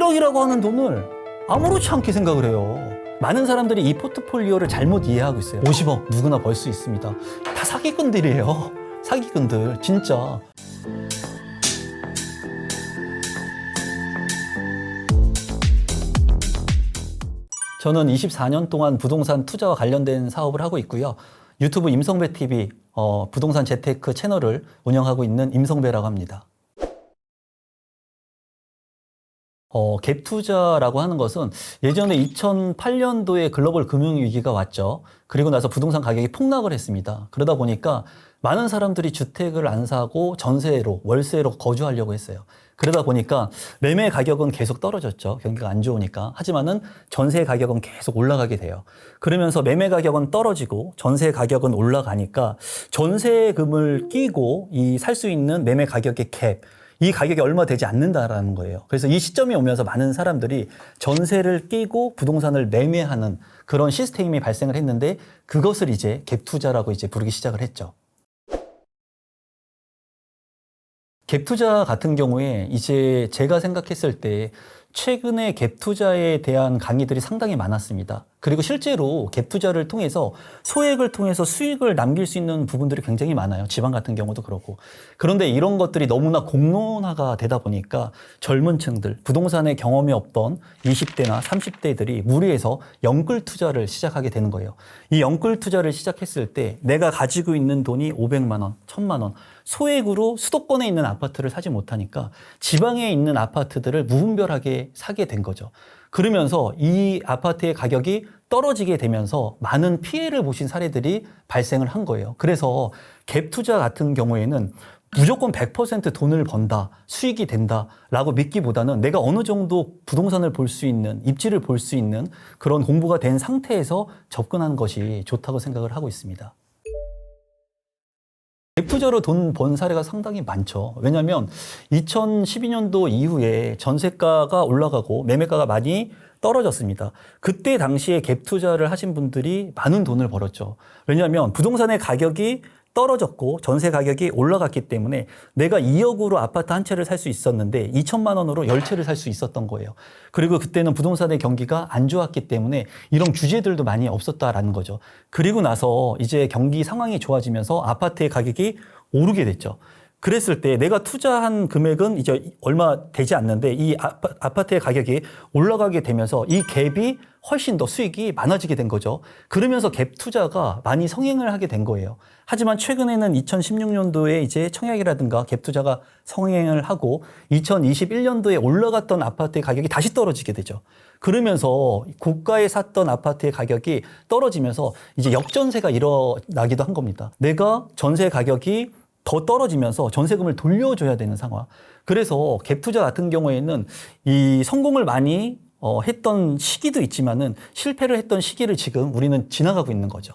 1억이라고 하는 돈을 아무렇지 않게 생각을 해요. 많은 사람들이 이 포트폴리오를 잘못 이해하고 있어요. 50억 누구나 벌 수 있습니다. 다 사기꾼들이에요. 사기꾼들 진짜. 저는 24년 동안 부동산 투자와 관련된 사업을 하고 있고요. 유튜브 임성배 TV 부동산 재테크 채널을 운영하고 있는 임성배라고 합니다. 갭 투자라고 하는 것은 예전에 2008년도에 글로벌 금융위기가 왔죠. 그리고 나서 부동산 가격이 폭락을 했습니다. 그러다 보니까 많은 사람들이 주택을 안 사고 전세로, 월세로 거주하려고 했어요. 그러다 보니까 매매 가격은 계속 떨어졌죠. 경기가 안 좋으니까. 하지만은 전세 가격은 계속 올라가게 돼요. 그러면서 매매 가격은 떨어지고 전세 가격은 올라가니까 전세금을 끼고 살 수 있는 매매 가격의 갭, 이 가격이 얼마 되지 않는다라는 거예요. 그래서 이 시점이 오면서 많은 사람들이 전세를 끼고 부동산을 매매하는 그런 시스템이 발생을 했는데 그것을 이제 갭 투자라고 이제 부르기 시작을 했죠. 갭 투자 같은 경우에 이제 제가 생각했을 때 최근에 갭 투자에 대한 강의들이 상당히 많았습니다. 그리고 실제로 갭 투자를 통해서 소액을 통해서 수익을 남길 수 있는 부분들이 굉장히 많아요. 지방 같은 경우도 그렇고. 그런데 이런 것들이 너무나 공론화가 되다 보니까 젊은 층들, 부동산에 경험이 없던 20대나 30대들이 무리해서 영끌 투자를 시작하게 되는 거예요. 이 영끌 투자를 시작했을 때 내가 가지고 있는 돈이 500만 원, 1000만 원, 소액으로 수도권에 있는 아파트를 사지 못하니까 지방에 있는 아파트들을 무분별하게 사게 된 거죠. 그러면서 이 아파트의 가격이 떨어지게 되면서 많은 피해를 보신 사례들이 발생을 한 거예요. 그래서 갭 투자 같은 경우에는 무조건 100% 돈을 번다, 수익이 된다라고 믿기보다는 내가 어느 정도 부동산을 볼 수 있는, 입지를 볼 수 있는 그런 공부가 된 상태에서 접근하는 것이 좋다고 생각을 하고 있습니다. 갭 투자로 돈 번 사례가 상당히 많죠. 왜냐하면 2012년도 이후에 전세가가 올라가고 매매가가 많이 떨어졌습니다. 그때 당시에 갭 투자를 하신 분들이 많은 돈을 벌었죠. 왜냐하면 부동산의 가격이 떨어졌고 전세 가격이 올라갔기 때문에 내가 2억으로 아파트 한 채를 살 수 있었는데 2천만 원으로 10채를 살 수 있었던 거예요. 그리고 그때는 부동산의 경기가 안 좋았기 때문에 이런 규제들도 많이 없었다라는 거죠. 그리고 나서 이제 경기 상황이 좋아지면서 아파트의 가격이 오르게 됐죠. 그랬을 때 내가 투자한 금액은 이제 얼마 되지 않는데 이 아파트의 가격이 올라가게 되면서 이 갭이 훨씬 더 수익이 많아지게 된 거죠. 그러면서 갭 투자가 많이 성행을 하게 된 거예요. 하지만 최근에는 2016년도에 이제 청약이라든가 갭 투자가 성행을 하고 2021년도에 올라갔던 아파트의 가격이 다시 떨어지게 되죠. 그러면서 고가에 샀던 아파트의 가격이 떨어지면서 이제 역전세가 일어나기도 한 겁니다. 내가 전세 가격이 더 떨어지면서 전세금을 돌려줘야 되는 상황. 그래서 갭 투자 같은 경우에는 이 성공을 많이 했던 시기도 있지만은 실패를 했던 시기를 지금 우리는 지나가고 있는 거죠.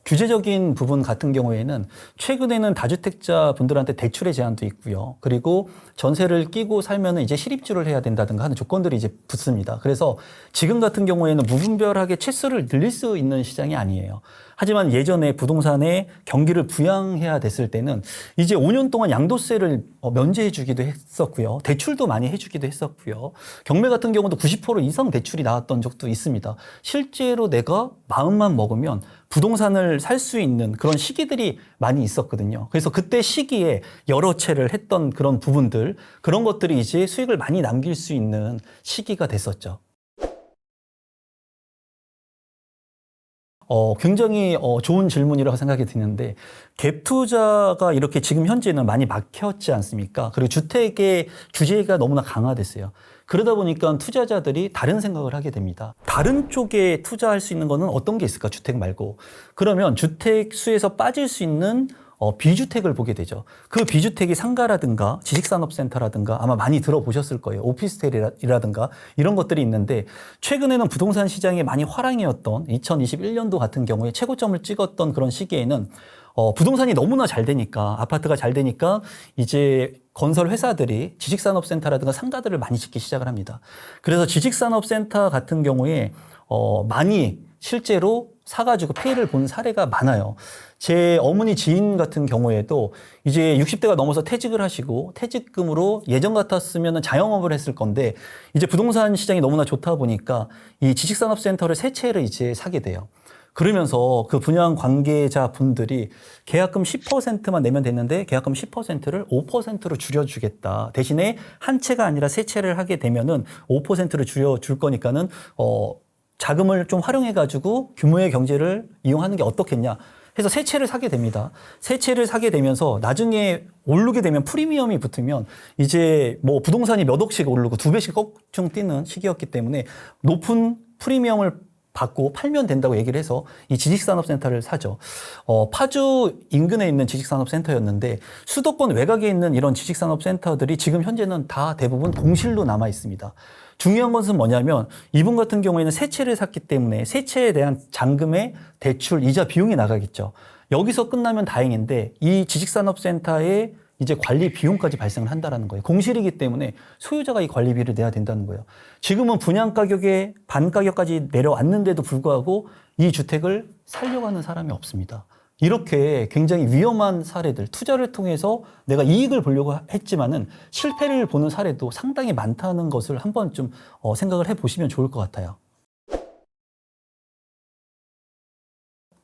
규제적인 부분 같은 경우에는 최근에는 다주택자 분들한테 대출의 제한도 있고요. 그리고 전세를 끼고 살면은 이제 실입주를 해야 된다든가 하는 조건들이 이제 붙습니다. 그래서 지금 같은 경우에는 무분별하게 채수를 늘릴 수 있는 시장이 아니에요. 하지만 예전에 부동산에 경기를 부양해야 됐을 때는 이제 5년 동안 양도세를 면제해 주기도 했었고요. 대출도 많이 해주기도 했었고요. 경매 같은 경우도 90% 이상 대출이 나왔던 적도 있습니다. 실제로 내가 마음만 먹으면 부동산을 살 수 있는 그런 시기들이 많이 있었거든요. 그래서 그때 시기에 여러 채를 했던 그런 부분들, 그런 것들이 이제 수익을 많이 남길 수 있는 시기가 됐었죠. 굉장히 좋은 질문이라고 생각이 드는데 갭 투자가 이렇게 지금 현재는 많이 막혔지 않습니까? 그리고 주택의 규제가 너무나 강화됐어요. 그러다 보니까 투자자들이 다른 생각을 하게 됩니다. 다른 쪽에 투자할 수 있는 거는 어떤 게 있을까? 주택 말고. 그러면 주택 수에서 빠질 수 있는 비주택을 보게 되죠. 그 비주택이 상가라든가 지식산업센터라든가 아마 많이 들어보셨을 거예요. 오피스텔이라든가 이런 것들이 있는데 최근에는 부동산 시장이 많이 화랑이었던 2021년도 같은 경우에 최고점을 찍었던 그런 시기에는 부동산이 너무나 잘 되니까 아파트가 잘 되니까 이제 건설 회사들이 지식산업센터라든가 상가들을 많이 짓기 시작을 합니다. 그래서 지식산업센터 같은 경우에 많이 실제로 사가지고 피해를 본 사례가 많아요. 제 어머니 지인 같은 경우에도 이제 60대가 넘어서 퇴직을 하시고 퇴직금으로 예전 같았으면 자영업을 했을 건데 이제 부동산 시장이 너무나 좋다 보니까 이 지식산업센터를 세 채를 이제 사게 돼요. 그러면서 그 분양 관계자 분들이 계약금 10%만 내면 됐는데 계약금 10%를 5%로 줄여주겠다. 대신에 한 채가 아니라 세 채를 하게 되면은 5%를 줄여줄 거니까는 자금을 좀 활용해가지고 규모의 경제를 이용하는 게 어떻겠냐. 해서 세 채를 사게 됩니다. 세 채를 사게 되면서 나중에 오르게 되면 프리미엄이 붙으면 이제 뭐 부동산이 몇 억씩 오르고 2배씩 껑충 뛰는 시기였기 때문에 높은 프리미엄을 받고 팔면 된다고 얘기를 해서 이 지식산업센터를 사죠. 파주 인근에 있는 지식산업센터였는데 수도권 외곽에 있는 이런 지식산업센터들이 지금 현재는 다 대부분 공실로 남아 있습니다. 중요한 것은 뭐냐면 이분 같은 경우에는 세 채를 샀기 때문에 세 채에 대한 잔금의 대출, 이자 비용이 나가겠죠. 여기서 끝나면 다행인데 이 지식산업센터의 이제 관리 비용까지 발생을 한다는 거예요. 공실이기 때문에 소유자가 이 관리비를 내야 된다는 거예요. 지금은 분양 가격의 반 가격까지 내려왔는데도 불구하고 이 주택을 살려고 하는 사람이 없습니다. 이렇게 굉장히 위험한 사례들, 투자를 통해서 내가 이익을 보려고 했지만은 실패를 보는 사례도 상당히 많다는 것을 한번 좀 생각을 해보시면 좋을 것 같아요.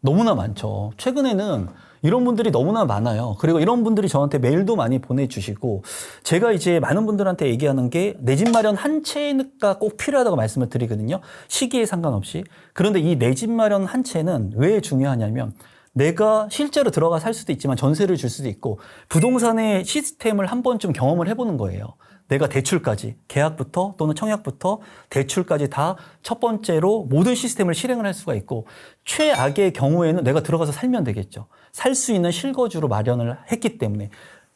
너무나 많죠. 최근에는 이런 분들이 너무나 많아요. 그리고 이런 분들이 저한테 메일도 많이 보내주시고 제가 이제 많은 분들한테 얘기하는 게 내 집 마련 한 채가 꼭 필요하다고 말씀을 드리거든요. 시기에 상관없이. 그런데 이 내 집 마련 한 채는 왜 중요하냐면 내가 실제로 들어가 살 수도 있지만 전세를 줄 수도 있고 부동산의 시스템을 한 번쯤 경험을 해보는 거예요. 내가 대출까지, 계약부터 또는 청약부터 대출까지 다 첫 번째로 모든 시스템을 실행을 할 수가 있고 최악의 경우에는 내가 들어가서 살면 되겠죠. 살 수 있는 실거주로 마련을 했기 때문에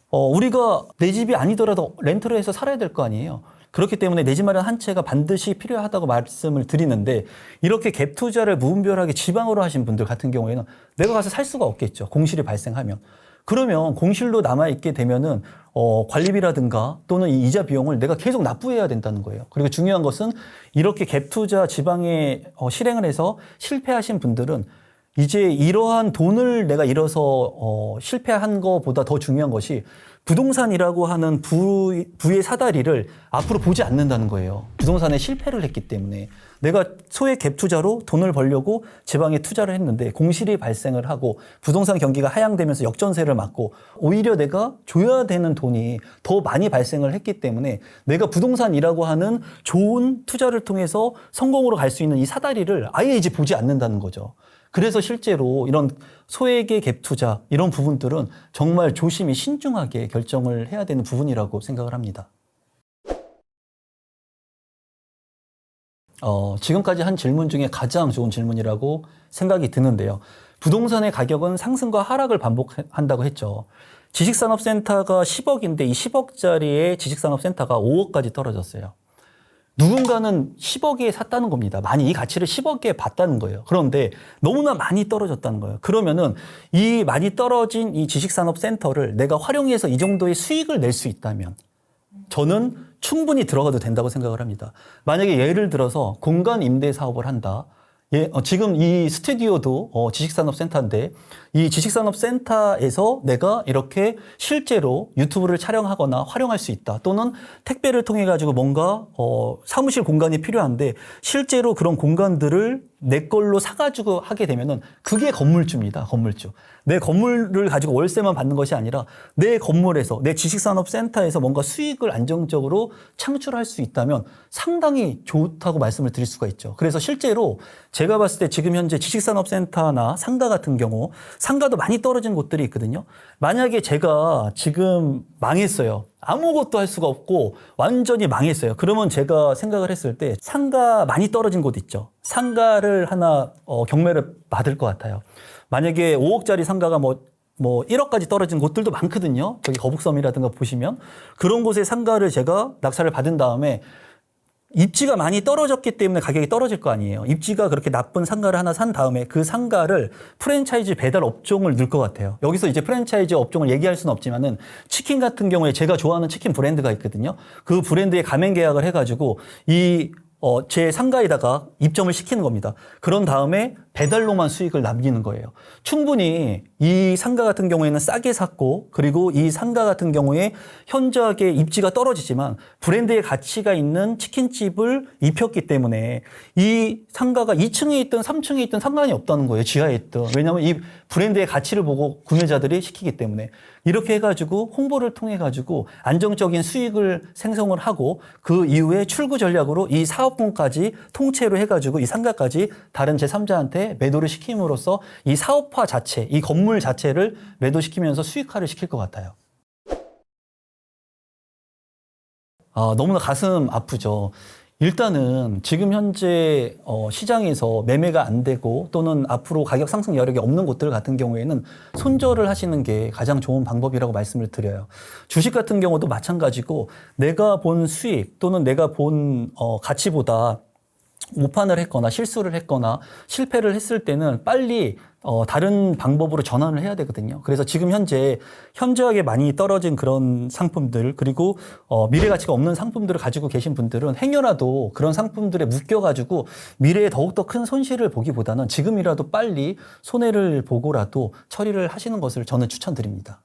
우리가 내 집이 아니더라도 렌트를 해서 살아야 될 거 아니에요. 그렇기 때문에 내 집 마련 한 채가 반드시 필요하다고 말씀을 드리는데 이렇게 갭 투자를 무분별하게 지방으로 하신 분들 같은 경우에는 내가 가서 살 수가 없겠죠. 공실이 발생하면. 그러면 공실로 남아있게 되면은 관리비라든가 또는 이 이자 비용을 내가 계속 납부해야 된다는 거예요. 그리고 중요한 것은 이렇게 갭 투자 지방에 실행을 해서 실패하신 분들은 이제 이러한 돈을 내가 잃어서 실패한 것보다 더 중요한 것이 부동산이라고 하는 부의 사다리를 앞으로 보지 않는다는 거예요. 부동산에 실패를 했기 때문에 내가 소액 갭 투자로 돈을 벌려고 지방에 투자를 했는데 공실이 발생을 하고 부동산 경기가 하향되면서 역전세를 맞고 오히려 내가 줘야 되는 돈이 더 많이 발생을 했기 때문에 내가 부동산이라고 하는 좋은 투자를 통해서 성공으로 갈 수 있는 이 사다리를 아예 이제 보지 않는다는 거죠. 그래서 실제로 이런 소액의 갭 투자 이런 부분들은 정말 조심히 신중하게 결정을 해야 되는 부분이라고 생각을 합니다. 지금까지 한 질문 중에 가장 좋은 질문이라고 생각이 드는데요. 부동산의 가격은 상승과 하락을 반복한다고 했죠. 지식산업센터가 10억인데 이 10억짜리의 지식산업센터가 5억까지 떨어졌어요. 누군가는 10억에 샀다는 겁니다. 많이 이 가치를 10억에 봤다는 거예요. 그런데 너무나 많이 떨어졌다는 거예요. 그러면은 이 많이 떨어진 이 지식산업센터를 내가 활용해서 이 정도의 수익을 낼 수 있다면 저는 충분히 들어가도 된다고 생각을 합니다. 만약에 예를 들어서 공간 임대 사업을 한다. 지금 이 스튜디오도 지식산업센터인데 이 지식산업센터에서 내가 이렇게 실제로 유튜브를 촬영하거나 활용할 수 있다. 또는 택배를 통해 가지고 뭔가 사무실 공간이 필요한데 실제로 그런 공간들을 내 걸로 사가지고 하게 되면은 그게 건물주입니다. 건물주. 내 건물을 가지고 월세만 받는 것이 아니라 내 건물에서 내 지식산업센터에서 뭔가 수익을 안정적으로 창출할 수 있다면 상당히 좋다고 말씀을 드릴 수가 있죠. 그래서 실제로 제가 봤을 때 지금 현재 지식산업센터나 상가 같은 경우 상가도 많이 떨어진 곳들이 있거든요. 만약에 제가 지금 망했어요. 아무것도 할 수가 없고 완전히 망했어요. 그러면 제가 생각을 했을 때 상가 많이 떨어진 곳 있죠. 상가를 하나 경매를 받을 것 같아요. 만약에 5억짜리 상가가 뭐 1억까지 떨어진 곳들도 많거든요. 저기 거북섬이라든가 보시면 그런 곳에 상가를 제가 낙찰을 받은 다음에 입지가 많이 떨어졌기 때문에 가격이 떨어질 거 아니에요. 입지가 그렇게 나쁜 상가를 하나 산 다음에 그 상가를 프랜차이즈 배달 업종을 넣을 것 같아요. 여기서 이제 프랜차이즈 업종을 얘기할 수는 없지만은 치킨 같은 경우에 제가 좋아하는 치킨 브랜드가 있거든요. 그 브랜드에 가맹 계약을 해가지고 제 상가에다가 입점을 시키는 겁니다. 그런 다음에 배달로만 수익을 남기는 거예요. 충분히 이 상가 같은 경우에는 싸게 샀고 그리고 이 상가 같은 경우에 현저하게 입지가 떨어지지만 브랜드의 가치가 있는 치킨집을 입혔기 때문에 이 상가가 2층에 있든 3층에 있든 상관이 없다는 거예요. 지하에 있든. 왜냐하면 이 브랜드의 가치를 보고 구매자들이 시키기 때문에. 이렇게 해가지고 홍보를 통해가지고 안정적인 수익을 생성을 하고 그 이후에 출구 전략으로 이 사업권까지 통째로 해가지고 이 상가까지 다른 제3자한테 매도를 시킴으로써 이 사업화 자체, 이 건물 자체를 매도시키면서 수익화를 시킬 것 같아요. 너무나 가슴 아프죠. 일단은 지금 현재 시장에서 매매가 안 되고 또는 앞으로 가격 상승 여력이 없는 곳들 같은 경우에는 손절을 하시는 게 가장 좋은 방법이라고 말씀을 드려요. 주식 같은 경우도 마찬가지고 내가 본 수익 또는 내가 본 가치보다 오판을 했거나 실수를 했거나 실패를 했을 때는 빨리 다른 방법으로 전환을 해야 되거든요. 그래서 지금 현저하게 많이 떨어진 그런 상품들 그리고 미래 가치가 없는 상품들을 가지고 계신 분들은 행여라도 그런 상품들에 묶여가지고 미래에 더욱더 큰 손실을 보기보다는 지금이라도 빨리 손해를 보고라도 처리를 하시는 것을 저는 추천드립니다.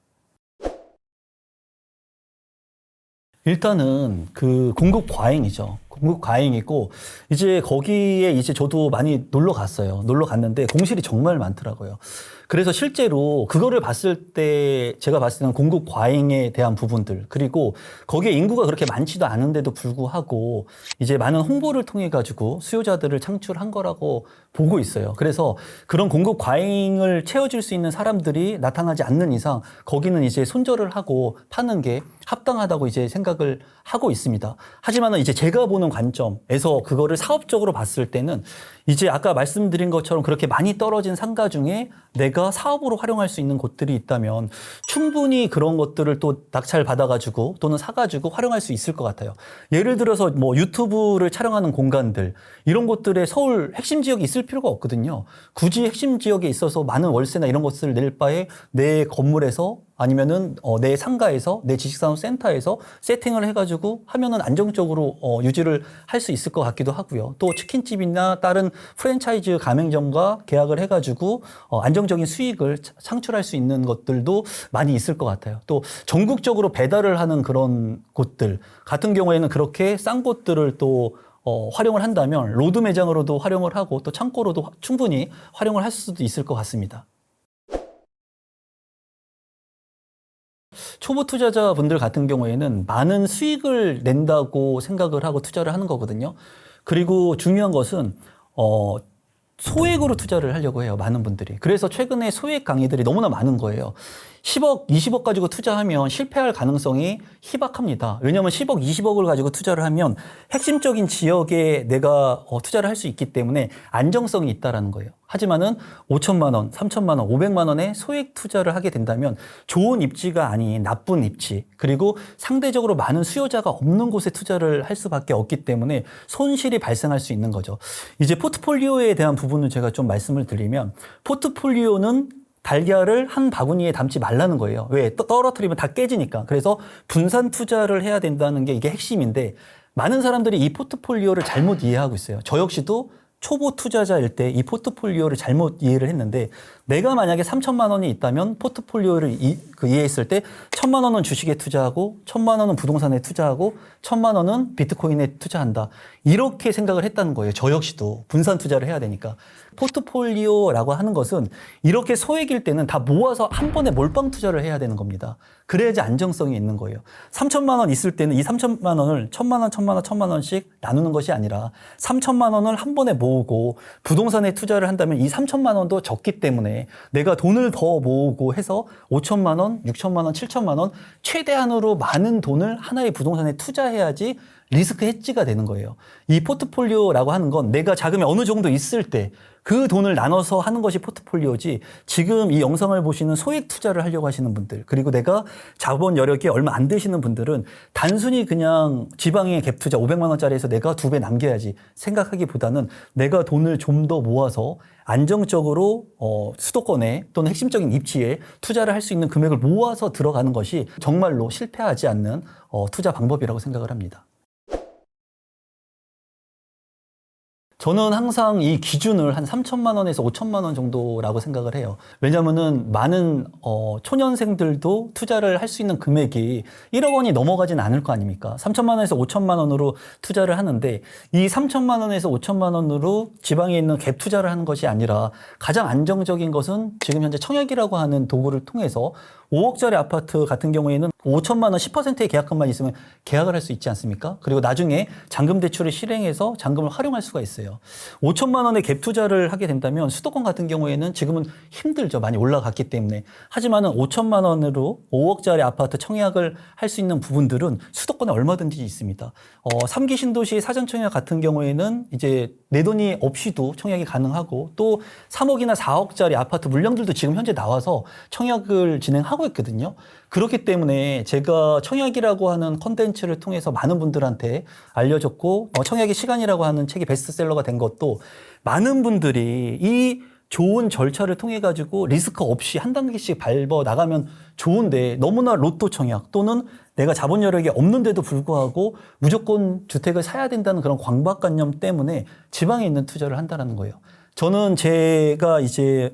일단은 그 공급 과잉이죠. 공급 과잉이고 이제 거기에 이제 저도 많이 놀러 갔어요. 놀러 갔는데 공실이 정말 많더라고요. 그래서 실제로 그거를 봤을 때 제가 봤을 때는 공급 과잉에 대한 부분들 그리고 거기에 인구가 그렇게 많지도 않은데도 불구하고 이제 많은 홍보를 통해 가지고 수요자들을 창출한 거라고 보고 있어요. 그래서 그런 공급 과잉을 채워줄 수 있는 사람들이 나타나지 않는 이상 거기는 이제 손절을 하고 파는 게 합당하다고 이제 생각을 하고 있습니다. 하지만은 이제 제가 보는 관점에서 그거를 사업적으로 봤을 때는 이제 아까 말씀드린 것처럼 그렇게 많이 떨어진 상가 중에 내가 사업으로 활용할 수 있는 곳들이 있다면 충분히 그런 것들을 또 낙찰 받아가지고 또는 사가지고 활용할 수 있을 것 같아요. 예를 들어서 뭐 유튜브를 촬영하는 공간들 이런 곳들에 서울 핵심 지역이 있을 필요가 없거든요. 굳이 핵심 지역에 있어서 많은 월세나 이런 것을 낼 바에 내 건물에서 아니면은 내 상가에서 내 지식산업센터에서 세팅을 해가지고 하면은 안정적으로 유지를 할 수 있을 것 같기도 하고요. 또 치킨집이나 다른 프랜차이즈 가맹점과 계약을 해가지고 안정적인 수익을 창출할 수 있는 것들도 많이 있을 것 같아요. 또 전국적으로 배달을 하는 그런 곳들 같은 경우에는 그렇게 싼 곳들을 또 활용을 한다면 로드 매장으로도 활용을 하고 또 창고로도 충분히 활용을 할 수도 있을 것 같습니다. 초보 투자자분들 같은 경우에는 많은 수익을 낸다고 생각을 하고 투자를 하는 거거든요. 그리고 중요한 것은 소액으로 투자를 하려고 해요. 많은 분들이. 그래서 최근에 소액 강의들이 너무나 많은 거예요. 10억, 20억 가지고 투자하면 실패할 가능성이 희박합니다. 왜냐하면 10억, 20억을 가지고 투자를 하면 핵심적인 지역에 내가 투자를 할 수 있기 때문에 안정성이 있다라는 거예요. 하지만은 5천만 원, 3천만 원, 500만 원의 소액 투자를 하게 된다면 좋은 입지가 아닌 나쁜 입지 그리고 상대적으로 많은 수요자가 없는 곳에 투자를 할 수밖에 없기 때문에 손실이 발생할 수 있는 거죠. 이제 포트폴리오에 대한 부분을 제가 좀 말씀을 드리면 포트폴리오는 달걀을 한 바구니에 담지 말라는 거예요. 왜? 떨어뜨리면 다 깨지니까. 그래서 분산 투자를 해야 된다는 게 이게 핵심인데 많은 사람들이 이 포트폴리오를 잘못 이해하고 있어요. 저 역시도 초보 투자자일 때 이 포트폴리오를 잘못 이해를 했는데 내가 만약에 3천만 원이 있다면 포트폴리오를 이해했을 때 1,000만 원은 주식에 투자하고 1,000만 원은 부동산에 투자하고 1,000만 원은 비트코인에 투자한다. 이렇게 생각을 했다는 거예요. 저 역시도 분산 투자를 해야 되니까. 포트폴리오라고 하는 것은 이렇게 소액일 때는 다 모아서 한 번에 몰빵 투자를 해야 되는 겁니다. 그래야지 안정성이 있는 거예요. 3천만 원 있을 때는 이 3천만 원을 1,000만 원, 1,000만 원, 1,000만 원씩 나누는 것이 아니라 3천만 원을 한 번에 모으고 부동산에 투자를 한다면 이 3천만 원도 적기 때문에 내가 돈을 더 모으고 해서 5천만 원, 6천만 원, 7천만 원 최대한으로 많은 돈을 하나의 부동산에 투자해야지 리스크 해지가 되는 거예요. 이 포트폴리오라고 하는 건 내가 자금이 어느 정도 있을 때 그 돈을 나눠서 하는 것이 포트폴리오지 지금 이 영상을 보시는 소액 투자를 하려고 하시는 분들 그리고 내가 자본 여력이 얼마 안 되시는 분들은 단순히 그냥 지방의 갭 투자 500만 원짜리에서 내가 2배 남겨야지 생각하기보다는 내가 돈을 좀 더 모아서 안정적으로 수도권에 또는 핵심적인 입지에 투자를 할 수 있는 금액을 모아서 들어가는 것이 정말로 실패하지 않는 투자 방법이라고 생각을 합니다. 저는 항상 이 기준을 한 3천만 원에서 5천만 원 정도라고 생각을 해요. 왜냐면은 많은 초년생들도 투자를 할 수 있는 금액이 1억 원이 넘어가진 않을 거 아닙니까? 3천만 원에서 5천만 원으로 투자를 하는데 이 3천만 원에서 5천만 원으로 지방에 있는 갭 투자를 하는 것이 아니라 가장 안정적인 것은 지금 현재 청약이라고 하는 도구를 통해서 5억짜리 아파트 같은 경우에는 5천만 원 10%의 계약금만 있으면 계약을 할 수 있지 않습니까? 그리고 나중에 잔금 대출을 실행해서 잔금을 활용할 수가 있어요. 5천만 원의 갭 투자를 하게 된다면 수도권 같은 경우에는 지금은 힘들죠. 많이 올라갔기 때문에. 하지만은 5천만 원으로 5억짜리 아파트 청약을 할 수 있는 부분들은 수도권에 얼마든지 있습니다. 3기 신도시 사전 청약 같은 경우에는 이제 내 돈이 없이도 청약이 가능하고 또 3억이나 4억짜리 아파트 물량들도 지금 현재 나와서 청약을 진행하고 있거든요. 그렇기 때문에 제가 청약이라고 하는 콘텐츠를 통해서 많은 분들한테 알려줬고 청약의 시간이라고 하는 책이 베스트셀러가 된 것도 많은 분들이 이 좋은 절차를 통해 가지고 리스크 없이 한 단계씩 밟아 나가면 좋은데 너무나 로또 청약 또는 내가 자본 여력이 없는데도 불구하고 무조건 주택을 사야 된다는 그런 강박관념 때문에 지방에 있는 투자를 한다는 거예요. 저는 제가 이제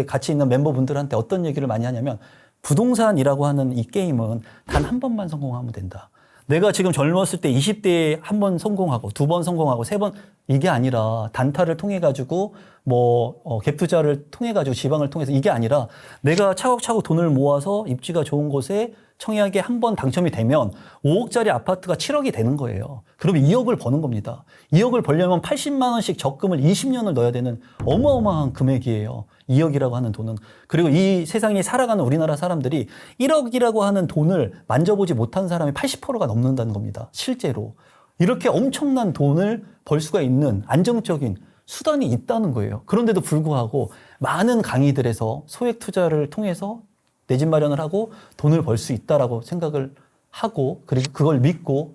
같이 있는 멤버분들한테 어떤 얘기를 많이 하냐면 부동산이라고 하는 이 게임은 단 한 번만 성공하면 된다. 내가 지금 젊었을 때 20대에 한 번 성공하고 두 번 성공하고 세 번 이게 아니라 단타를 통해 가지고 갭 투자를 통해 가지고 지방을 통해서 이게 아니라 내가 차곡차곡 돈을 모아서 입지가 좋은 곳에 청약에 한 번 당첨이 되면 5억짜리 아파트가 7억이 되는 거예요. 그러면 2억을 버는 겁니다. 2억을 벌려면 80만 원씩 적금을 20년을 넣어야 되는 어마어마한 금액이에요. 2억이라고 하는 돈은. 그리고 이 세상에 살아가는 우리나라 사람들이 1억이라고 하는 돈을 만져보지 못한 사람이 80%가 넘는다는 겁니다. 실제로. 이렇게 엄청난 돈을 벌 수가 있는 안정적인 수단이 있다는 거예요. 그런데도 불구하고 많은 강의들에서 소액 투자를 통해서 내 집 마련을 하고 돈을 벌 수 있다라고 생각을 하고 그리고 그걸 믿고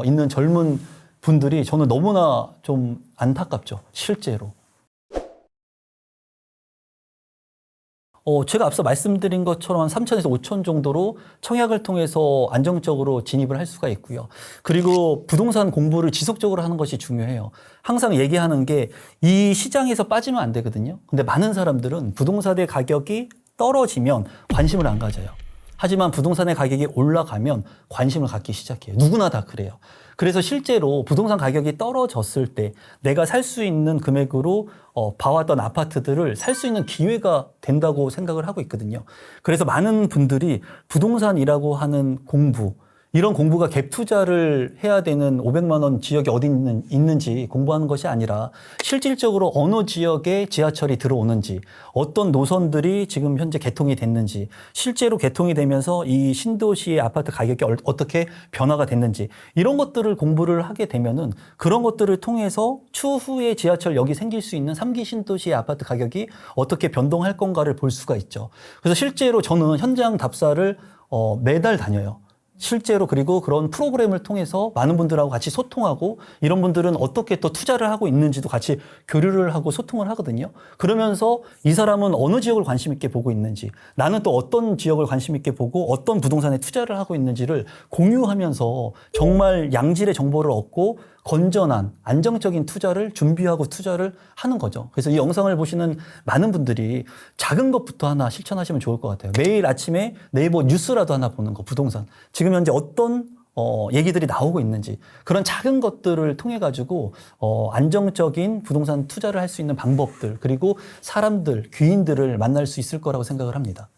있는 젊은 분들이 저는 너무나 좀 안타깝죠. 실제로. 제가 앞서 말씀드린 것처럼 한 3천에서 5천 정도로 청약을 통해서 안정적으로 진입을 할 수가 있고요. 그리고 부동산 공부를 지속적으로 하는 것이 중요해요. 항상 얘기하는 게 이 시장에서 빠지면 안 되거든요. 근데 많은 사람들은 부동산의 가격이 떨어지면 관심을 안 가져요. 하지만 부동산의 가격이 올라가면 관심을 갖기 시작해요. 누구나 다 그래요. 그래서 실제로 부동산 가격이 떨어졌을 때 내가 살 수 있는 금액으로 봐왔던 아파트들을 살 수 있는 기회가 된다고 생각을 하고 있거든요. 그래서 많은 분들이 부동산이라고 하는 공부, 이런 공부가 갭 투자를 해야 되는 500만 원 지역이 어디 있는지 공부하는 것이 아니라 실질적으로 어느 지역에 지하철이 들어오는지 어떤 노선들이 지금 현재 개통이 됐는지 실제로 개통이 되면서 이 신도시의 아파트 가격이 어떻게 변화가 됐는지 이런 것들을 공부를 하게 되면은 그런 것들을 통해서 추후에 지하철역이 생길 수 있는 3기 신도시의 아파트 가격이 어떻게 변동할 건가를 볼 수가 있죠. 그래서 실제로 저는 현장 답사를 매달 다녀요. 실제로 그리고 그런 프로그램을 통해서 많은 분들하고 같이 소통하고 이런 분들은 어떻게 또 투자를 하고 있는지도 같이 교류를 하고 소통을 하거든요. 그러면서 이 사람은 어느 지역을 관심 있게 보고 있는지 나는 또 어떤 지역을 관심 있게 보고 어떤 부동산에 투자를 하고 있는지를 공유하면서 정말 양질의 정보를 얻고 건전한 안정적인 투자를 준비하고 투자를 하는 거죠. 그래서 이 영상을 보시는 많은 분들이 작은 것부터 하나 실천하시면 좋을 것 같아요. 매일 아침에 네이버 뉴스라도 하나 보는 거, 부동산. 지금 현재 어떤 얘기들이 나오고 있는지 그런 작은 것들을 통해 가지고 안정적인 부동산 투자를 할 수 있는 방법들 그리고 사람들, 귀인들을 만날 수 있을 거라고 생각을 합니다.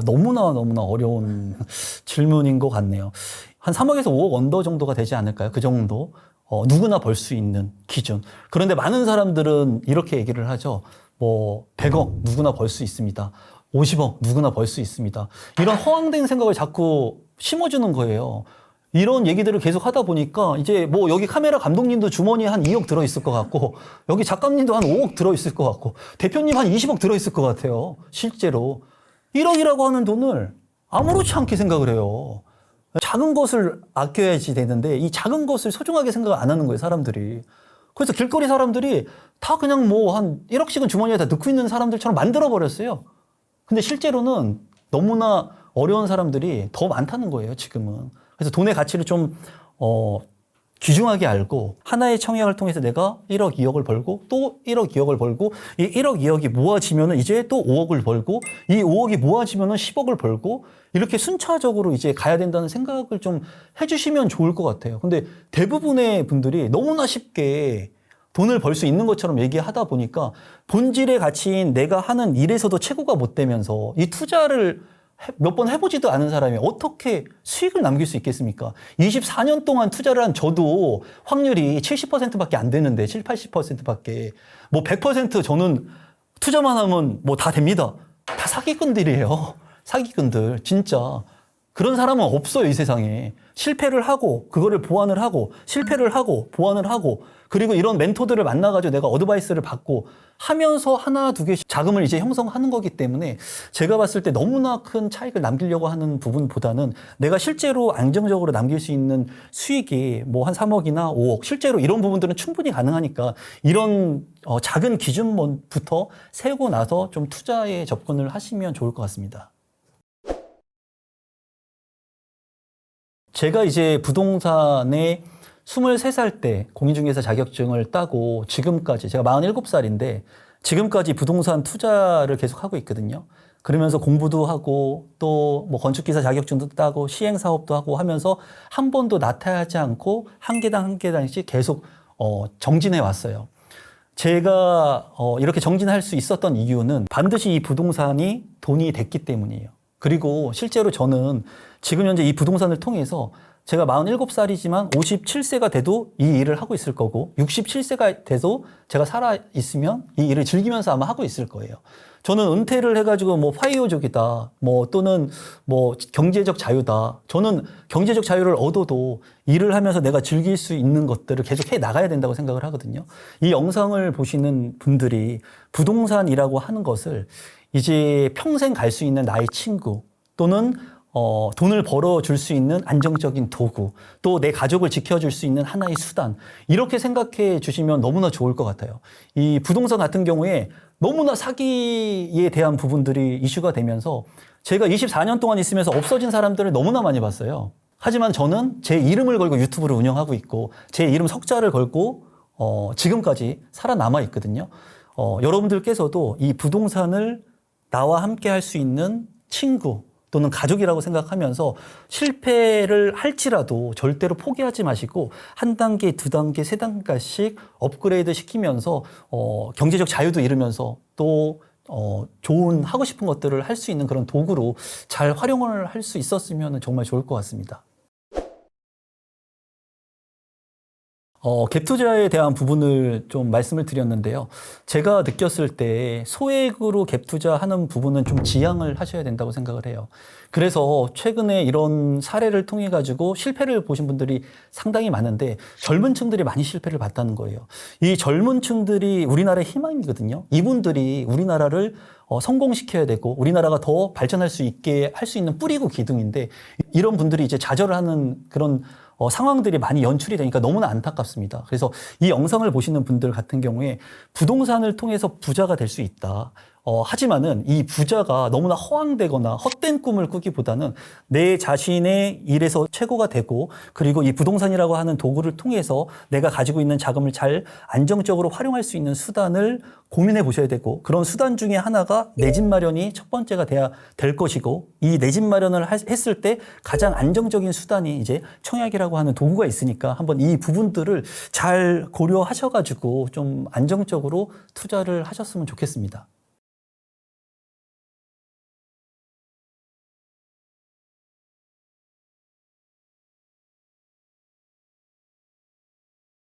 너무나 어려운 질문인 것 같네요. 한 3억에서 5억 언더 정도가 되지 않을까요? 그 정도. 누구나 벌 수 있는 기준. 그런데 많은 사람들은 이렇게 얘기를 하죠. 100억 누구나 벌 수 있습니다. 50억 누구나 벌 수 있습니다. 이런 허황된 생각을 자꾸 심어주는 거예요. 이런 얘기들을 계속 하다 보니까 이제 여기 카메라 감독님도 주머니에 한 2억 들어있을 것 같고 여기 작가님도 한 5억 들어있을 것 같고 대표님 한 20억 들어있을 것 같아요. 실제로. 1억이라고 하는 돈을 아무렇지 않게 생각을 해요. 작은 것을 아껴야지 되는데 이 작은 것을 소중하게 생각을 안 하는 거예요, 사람들이. 그래서 길거리 사람들이 다 그냥 한 1억씩은 주머니에 다 넣고 있는 사람들처럼 만들어버렸어요. 근데 실제로는 너무나 어려운 사람들이 더 많다는 거예요, 지금은. 그래서 돈의 가치를 좀 귀중하게 알고 하나의 청약을 통해서 내가 1억, 2억을 벌고 또 1억, 2억을 벌고 이 1억, 2억이 모아지면은 이제 또 5억을 벌고 이 5억이 모아지면은 10억을 벌고 이렇게 순차적으로 이제 가야 된다는 생각을 좀 해주시면 좋을 것 같아요. 근데 대부분의 분들이 너무나 쉽게 돈을 벌 수 있는 것처럼 얘기하다 보니까 본질의 가치인 내가 하는 일에서도 최고가 못 되면서 이 투자를 몇 번 해보지도 않은 사람이 어떻게 수익을 남길 수 있겠습니까? 24년 동안 투자를 한 저도 확률이 70%밖에 안 되는데 7, 80%밖에 뭐 100% 저는 투자만 하면 뭐 다 됩니다. 다 사기꾼들이에요. 사기꾼들 진짜. 그런 사람은 없어요, 이 세상에. 실패를 하고 그거를 보완을 하고 실패를 하고 보완을 하고 그리고 이런 멘토들을 만나가지고 내가 어드바이스를 받고 하면서 하나 두 개씩 자금을 이제 형성하는 거기 때문에 제가 봤을 때 너무나 큰 차익을 남기려고 하는 부분보다는 내가 실제로 안정적으로 남길 수 있는 수익이 뭐 한 3억이나 5억 실제로 이런 부분들은 충분히 가능하니까 이런 작은 기준부터 세우고 나서 좀 투자에 접근을 하시면 좋을 것 같습니다. 제가 이제 부동산에 23살 때 공인중개사 자격증을 따고 지금까지 제가 47살인데 지금까지 부동산 투자를 계속 하고 있거든요. 그러면서 공부도 하고 또 뭐 건축기사 자격증도 따고 시행사업도 하고 하면서 한 번도 나태하지 않고 한 계단 한 계단씩 계속 정진해 왔어요. 제가 이렇게 정진할 수 있었던 이유는 반드시 이 부동산이 돈이 됐기 때문이에요. 그리고 실제로 저는 지금 현재 이 부동산을 통해서 제가 47살이지만 57세가 돼도 이 일을 하고 있을 거고 67세가 돼도 제가 살아있으면 이 일을 즐기면서 아마 하고 있을 거예요. 저는 은퇴를 해가지고 뭐 파이어족이다 뭐 또는 뭐 경제적 자유다. 저는 경제적 자유를 얻어도 일을 하면서 내가 즐길 수 있는 것들을 계속 해 나가야 된다고 생각을 하거든요. 이 영상을 보시는 분들이 부동산이라고 하는 것을 이제 평생 갈 수 있는 나의 친구 또는 돈을 벌어줄 수 있는 안정적인 도구, 또 내 가족을 지켜줄 수 있는 하나의 수단, 이렇게 생각해 주시면 너무나 좋을 것 같아요. 이 부동산 같은 경우에 너무나 사기에 대한 부분들이 이슈가 되면서 제가 24년 동안 있으면서 없어진 사람들을 너무나 많이 봤어요. 하지만 저는 제 이름을 걸고 유튜브를 운영하고 있고 제 이름 석자를 걸고 지금까지 살아남아 있거든요. 여러분들께서도 이 부동산을 나와 함께 할 수 있는 친구, 또는 가족이라고 생각하면서 실패를 할지라도 절대로 포기하지 마시고 한 단계, 두 단계, 세 단계씩 업그레이드 시키면서 경제적 자유도 이루면서 또 좋은 하고 싶은 것들을 할 수 있는 그런 도구로 잘 활용을 할 수 있었으면 정말 좋을 것 같습니다. 갭 투자에 대한 부분을 좀 말씀을 드렸는데요. 제가 느꼈을 때 소액으로 갭 투자하는 부분은 좀 지양을 하셔야 된다고 생각을 해요. 그래서 최근에 이런 사례를 통해 가지고 실패를 보신 분들이 상당히 많은데 젊은 층들이 많이 실패를 봤다는 거예요. 이 젊은 층들이 우리나라의 희망이거든요. 이분들이 우리나라를 성공시켜야 되고 우리나라가 더 발전할 수 있게 할 수 있는 뿌리고 기둥인데 이런 분들이 이제 좌절을 하는 그런 상황들이 많이 연출이 되니까 너무나 안타깝습니다. 그래서 이 영상을 보시는 분들 같은 경우에 부동산을 통해서 부자가 될 수 있다. 하지만은 이 부자가 너무나 허황되거나 헛된 꿈을 꾸기보다는 내 자신의 일에서 최고가 되고 그리고 이 부동산이라고 하는 도구를 통해서 내가 가지고 있는 자금을 잘 안정적으로 활용할 수 있는 수단을 고민해 보셔야 되고 그런 수단 중에 하나가 내 집 마련이 첫 번째가 돼야 될 것이고 이 내 집 마련을 했을 때 가장 안정적인 수단이 이제 청약이라고 하는 도구가 있으니까 한번 이 부분들을 잘 고려하셔가지고 좀 안정적으로 투자를 하셨으면 좋겠습니다.